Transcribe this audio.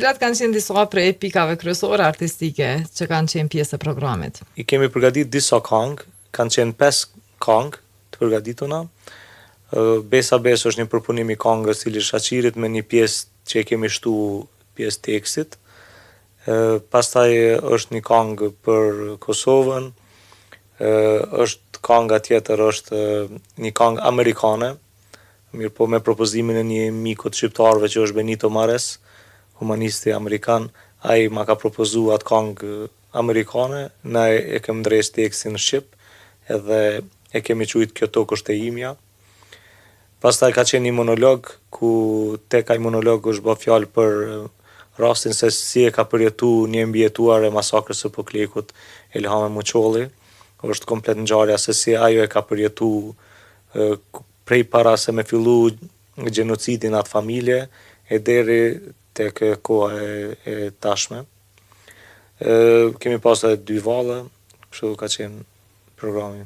Cilat kanë qenë disa prej pikave kryesore artistike që kanë qenë pjesë e programit? I kemi përgatit disa këngë, kanë qenë 5 këngë të përgatituna. Besa Bes është një përpunim i këngës Ilir Shaqirit me një pjesë që e kemi shtu pjesë tekstit. Pastaj është një këngë për Kosovën, është kënga tjetër është një këngë amerikane, mirë po me propozimin e një mikut shqiptarëve që është Benito Mares, humanisti amerikan, ai ma ka propozu atë këngë amerikane, na e kem ndres tekstin në shqip, edhe e kemi quajtur Kjo tokë është e imja. Pastaj ka qenë një monolog, ku tek ai monolog është bë fjalë për rastin se si e ka përjetu një mbijetuar e masakrës së Poklekut Elhame Muçolli. Është komplet ngjarja se si ajo e ka përjetu prej para se me fillu gjenocidi në atë familje e deri tek koha e tashme. Kemi pasur edhe 2 valla, kështu ka qenë programi.